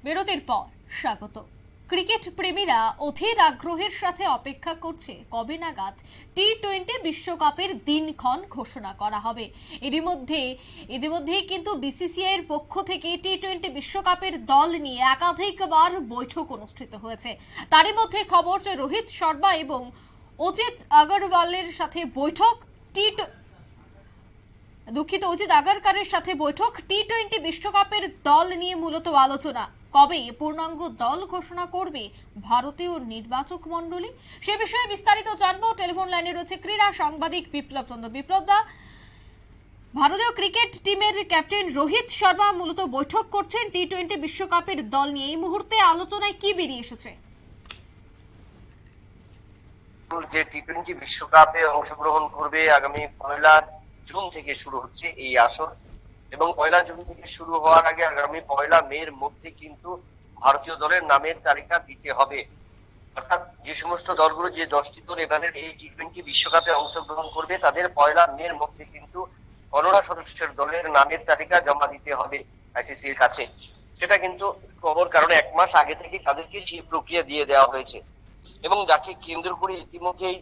বিরতির পর স্বাগত। ক্রিকেট প্রেমীরা অধীর আগ্রহের সাথে অপেক্ষা করছে কবে নাগাদ টি-20 বিশ্বকাপের দিনক্ষণ ঘোষণা করা হবে। ইতিমধ্যেই কিন্তু বিসিসিআই এর পক্ষ থেকে টি-20 বিশ্বকাপের দল নিয়ে একাধিকবার বৈঠক অনুষ্ঠিত হয়েছে। তারই মধ্যে খবর যে রোহিত শর্মা এবং অজিত আগরওয়ালের সাথে বৈঠক, অজিত আগারকারের সাথে বৈঠক, টি-20 বিশ্বকাপের দল নিয়ে মূলত আলোচনা। কবে পূর্ণাঙ্গ দল ঘোষণা করবে ভারতীয় নির্বাচক মণ্ডলী, সে বিষয়ে বিস্তারিত জানবো। টেলিফোন লাইনে রয়েছে ক্রীড়া সাংবাদিক বিপ্লব চন্দ্র। বিপ্লব দা, ভারতীয় ক্রিকেট টিমের ক্যাপ্টেন রোহিত শর্মা মূলত বৈঠক করছেন টি-20 বিশ্বকাপের দল নিয়ে। এই মুহূর্তে আলোচনায় কি বেরিয়ে এসেছে? যে টি-20 বিশ্বকাপে অংশগ্রহণ করবে আগামী 1 জুন থেকে শুরু হচ্ছে এই আসর, এবং 1 জুন থেকে শুরু হওয়ার আগে আগামী 1 মের মধ্যে কিন্তু ভারতীয় দলের নামের তালিকা দিতে হবে। অর্থাৎ যে সমস্ত দলগুলো, যে 10টি দল এবারের এই টি-20 বিশ্বকাপে অংশগ্রহণ করবে, তাদের 1 মের মধ্যে কিন্তু 15 সদস্যের দলের নামের তালিকা জমা দিতে হবে আইসিসির কাছে। সেটা কিন্তু খবর, কারণ 1 মাস আগে থেকে তাদেরকে সেই প্রক্রিয়া দিয়ে দেওয়া হয়েছে, এবং যাকে কেন্দ্র করে ইতিমধ্যেই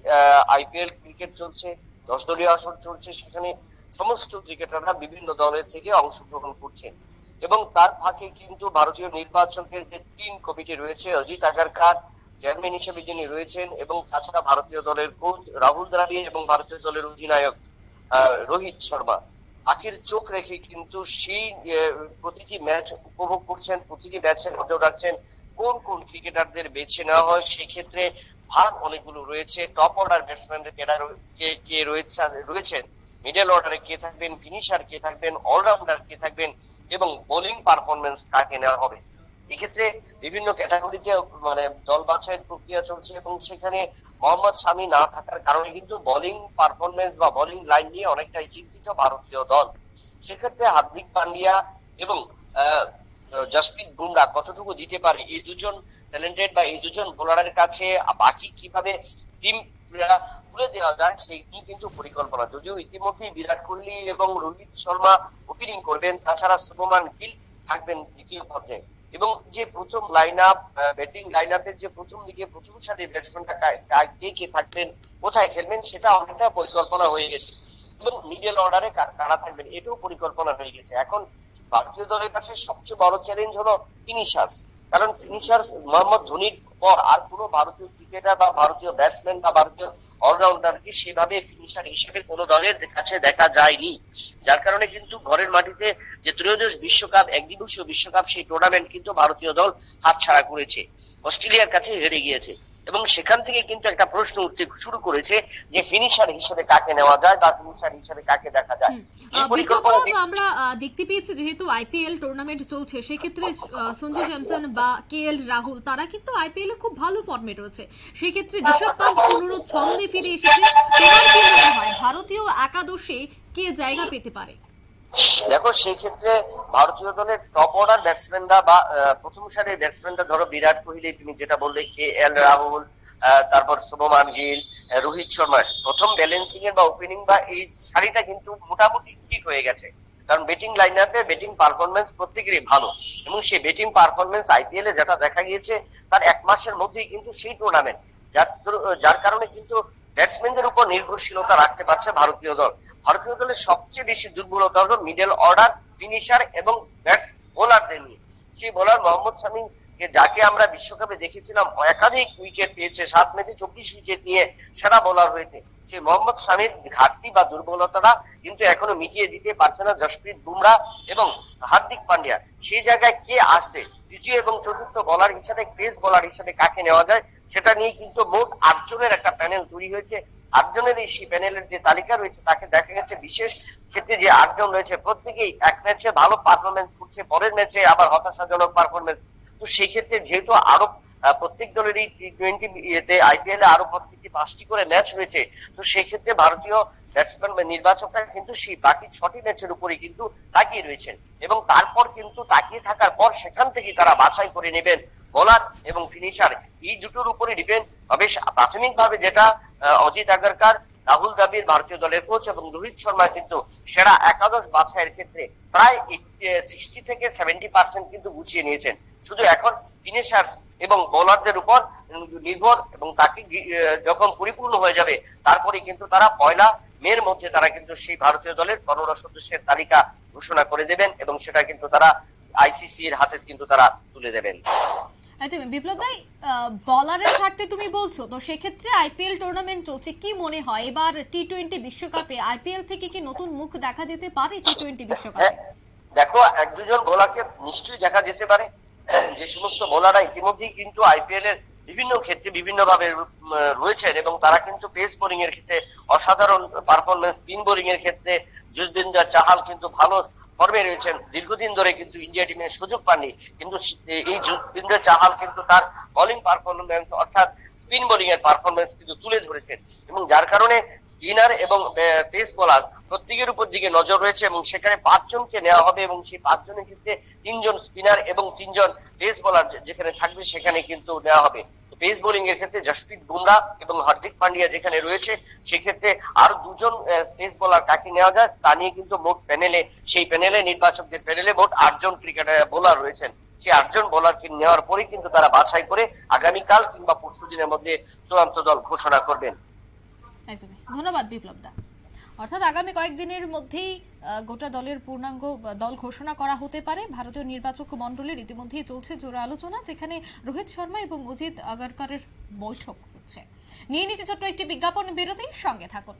আইপিএল ক্রিকেট চলছে, 10 দলীয় আসর চলছে। সেখানে সমস্ত ক্রিকেটাররা বিভিন্ন দলের থেকে অংশগ্রহণ করছেন, এবং তার ফাঁকে কিন্তু ভারতীয় নির্বাচকের যে 3 কমিটি রয়েছে, অজিত আগারকার চেয়ারম্যান হিসেবে যিনি রয়েছেন, এবং তাছাড়া ভারতীয় দলের কোচ রাহুল দ্রাবিড় এবং ভারতীয় দলের অধিনায়ক রোহিত শর্মা, আখের চোখ রেখে কিন্তু সেই প্রতিটি ম্যাচ উপভোগ করছেন, প্রতিটি ম্যাচে নজর রাখছেন কোন কোন ক্রিকেটারদের বেছে নেওয়া হয়। সেক্ষেত্রে ভাগ অনেকগুলো রয়েছে। টপ অর্ডার ব্যাটসম্যানদের কে রয়েছেন, মিডল অর্ডারে কে থাকবেন, ফিনিশার কে থাকবেন, অলরাউন্ডার কে থাকবেন, এবং বোলিং পারফরমেন্স কাকে নেওয়া হবে। এক্ষেত্রে বিভিন্ন ক্যাটাগরিতে দল বাছাইয়ের প্রক্রিয়া চলছে, এবং সেখানে মোহাম্মদ শামি না থাকার কারণে কিন্তু বোলিং পারফরমেন্স বা বোলিং লাইন নিয়ে অনেকটাই চিন্তিত ভারতীয় দল। সেক্ষেত্রে হার্দিক পান্ডিয়া এবং জসপ্রীত বুমরা কতটুকু দিতে পারে এই দুজন ট্যালেন্টেড বা এই দুজন বোলারের কাছে, বাকি কিভাবে টিম তুলে দেওয়া যায় সেই কিন্তু পরিকল্পনা। যদিও ইতিমধ্যেই বিরাট কোহলি এবং রোহিত শর্মা ওপেনিং করবেন, তাছাড়া শুভমান গিল থাকবেন দ্বিতীয় পর্যায়ে, এবং যে প্রথম লাইন আপ, ব্যাটিং লাইন আপের যে প্রথম দিকে প্রথম সারির ব্যাটসম্যানটা কে কে থাকবেন, কোথায় খেলবেন, সেটা অনেকটা পরিকল্পনা হয়ে গেছে, এবং মিডল অর্ডারে কারা থাকবেন এটাও পরিকল্পনা হয়ে গেছে। এখন ভারতীয় দলের কাছে সবচেয়ে বড় চ্যালেঞ্জ হলো ফিনিশার্স, কারণ ফিনিশার্স মোহাম্মদ ধোনির পর আর কোনো ভারতীয় ক্রিকেটার বা ভারতীয় ব্যাটসম্যান বা ভারতীয় অলরাউন্ডারকে সেভাবে ফিনিশার হিসেবে কোনো দলের কাছে দেখা যায়নি। যার কারণে কিন্তু ঘরের মাটিতে যে ত্রয়োদশ বিশ্বকাপ, একদিবসীয় বিশ্বকাপ, সেই টুর্নামেন্ট কিন্তু ভারতীয় দল হাতছাড়া করেছে, অস্ট্রেলিয়ার কাছে হেরে গিয়েছে, এবং সেখান থেকে কিন্তু একটা প্রশ্ন উঠতে শুরু করেছে যে ফিনিশার হিসেবে কাকে নেওয়া যায় বা ফিনিশার হিসেবে কাকে দেখা যায়। এই পরিকল্পনা আমরা দেখতে পেয়েছি, যেহেতু আইপিএল টুর্নামেন্ট চলছে, সেক্ষেত্রে সঞ্জু স্যামসন বা কেএল রাহুল তারা কিন্তু আইপিএল এ খুব ভালো ফর্মে রয়েছে। সেক্ষেত্রে ঋষভ পান্ট পুনরুত ছন্দে ফিরে এসেছে। তোমার কি মনে হয় ভারতীয় একাদশে কে জায়গা পেতে পারে? দেখো, সেই ক্ষেত্রে ভারতীয় দলের টপ অর্ডার ব্যাটসম্যানরা বা প্রথম সারির ব্যাটসম্যানরা, ধরো বিরাট কোহলি, তুমি যেটা বললে, কেএল রাহুল, তারপর শুভমান গিল, রোহিত শর্মা, প্রথম ব্যালেন্সিং এর বা ওপেনিং বা এই সারিটা কিন্তু মোটামুটি ঠিক হয়ে গেছে, কারণ ব্যাটিং লাইন আপে ব্যাটিং পারফরমেন্স প্রত্যেকেরই ভালো, এবং সেই ব্যাটিং পারফরমেন্স আইপিএল এ যেটা দেখা গিয়েছে তার 1 মাসের মধ্যেই কিন্তু সেই টুর্নামেন্ট, যার কারণে কিন্তু ব্যাটসম্যানদের উপর নির্ভরশীলতা রাখতে পারছে ভারতীয় দল। ভারতীয় দলের সবচেয়ে বেশি দুর্বলতা হলো মিডল অর্ডার, ফিনিশার এবং বোলারদের নিয়ে। সেই বোলার মোহাম্মদ শামি, যাকে আমরা বিশ্বকাপে দেখেছিলাম একাধিক উইকেট পেয়েছে, 7 ম্যাচে 24 উইকেট নিয়ে সেরা বোলার হয়েছে, সেই মোহাম্মদ শামির ঘাটতি বা দুর্বলতাটা কিন্তু এখনো মিটিয়ে দিতে পারছে না জসপ্রীত বুমরা এবং হার্দিক পান্ডিয়া। সেই জায়গায় কে আসবে, তৃতীয় এবং চতুর্থ বোলার হিসেবে, পেস বোলার হিসেবে কাকে নেওয়া যায়, সেটা নিয়ে কিন্তু মোট 8 জনের একটা প্যানেল তৈরি হয়েছে। 8 জনের এই সেই প্যানেলের যে তালিকা রয়েছে, তাকে দেখা গেছে বিশেষ ক্ষেত্রে যে 8 জন রয়েছে প্রত্যেকেই এক ম্যাচে ভালো পারফরমেন্স করছে, পরের ম্যাচে আবার হতাশাজনক পারফরমেন্স। তো সেই ক্ষেত্রে যেহেতু আরো প্রত্যেক দলেরই টি-20 আইপিএল এ আরো প্রত্যেকটি 5টি করে ম্যাচ রয়েছে, তো সেই ক্ষেত্রে ভারতীয় ব্যাটসম্যান বা নির্বাচকরা কিন্তু সেই বাকি 6টি ম্যাচের উপরই কিন্তু তাকিয়ে রয়েছেন, এবং তারপর কিন্তু তাকিয়ে থাকার পর সেখান থেকে তারা বাছাই করে নেবেন বোলার এবং ফিনিশার, এই দুটোর উপরে ডিপেন্ড হবে। প্রাথমিকভাবে যেটা অজিত আগারকার, রাহুল দ্রাবিড় ভারতীয় দলের কোচ এবং রোহিত শর্মা কিন্তু সেরা একাদশ বাছাইয়ের ক্ষেত্রে প্রায় 60 থেকে 70% কিন্তু গুছিয়ে নিয়েছেন। শুধু এখন ফিনিশার্স এবং বোলারদের উপর নির্ভর, এবং তাকে যখন পরিপূর্ণ হয়ে যাবে তারপরে কিন্তু তারা 1 মের মধ্যে তারা কিন্তু সেই ভারতীয় দলের 15 সদস্যের তালিকা ঘোষণা করে দেবেন এবং সেটা কিন্তু তারা আইসিসি এর হাতে কিন্তু তারা তুলে দেবেন। একদম বিপ্লব ভাই, বলারের স্বার্থে তুমি বলছো, তো সেক্ষেত্রে আইপিএল টুর্নামেন্ট চলছে, কি মনে হয় এবার টি-20 বিশ্বকাপে আইপিএল থেকে কি নতুন মুখ দেখা যেতে পারে টি-20 বিশ্বকাপে? দেখো, 1-2 জন বোলারকে নিশ্চয়ই দেখা যেতে পারে। যে সমস্ত বোলাররা ইতিমধ্যেই কিন্তু আইপিএল এর বিভিন্ন ক্ষেত্রে বিভিন্ন ভাবে রয়েছেন এবং তারা কিন্তু পেস বোলিং এর ক্ষেত্রে অসাধারণ পারফরমেন্স, স্পিন বোলিং এর ক্ষেত্রে যুজবেন্দ্র চাহাল কিন্তু ভালো ফর্মে রয়েছেন, দীর্ঘদিন ধরে কিন্তু ইন্ডিয়া টিমে সুযোগ পাননি, কিন্তু এই যুজবেন্দ্র চাহাল কিন্তু তার বোলিং পারফরমেন্স অর্থাৎ স্পিন বোলিং এর পারফরমেন্স কিন্তু তুলে ধরেছেন, এবং যার কারণে স্পিনার এবং পেস বোলার প্রত্যেকের উপর দিকে নজর রয়েছে এবং সেখানে 5 জনকে নেওয়া হবে এবং সেই 5 জনের ক্ষেত্রে 3 জন স্পিনার এবং 3 জন পেস বোলার যেখানে থাকবে সেখানে কিন্তু নেওয়া হবে। পেস বোলিং এর ক্ষেত্রে জসপ্রীত বুমরা এবং হার্দিক পান্ডিয়া যেখানে রয়েছে, সেক্ষেত্রে আর 2 জন পেস বোলার কাকে নেওয়া যায় তা নিয়ে কিন্তু মোট প্যানেলে, সেই প্যানেলে নির্বাচকদের প্যানেলে মোট 8 জন ক্রিকেটার বোলার রয়েছেন। সেই 8 জন বোলারকে নেওয়ার পরে কিন্তু তারা বাছাই করে আগামীকাল কিংবা পরশু দিনের মধ্যে চূড়ান্ত দল ঘোষণা করবেন। একদমই, ধন্যবাদ বিপ্লব দা। অর্থাৎ আগামী কয়েকদিনের মধ্যেই গোটা দলের পূর্ণাঙ্গ দল ঘোষণা করা হতে পারে। ভারতীয় নির্বাচক মণ্ডলীর ইতিমধ্যেই চলছে জোর আলোচনা, যেখানে রোহিত শর্মা এবং অজিত আগারকরের বৈঠক হচ্ছে। নিয়ে নিচে ছোট্ট একটি বিজ্ঞাপন বিরতি, সঙ্গে থাকুন।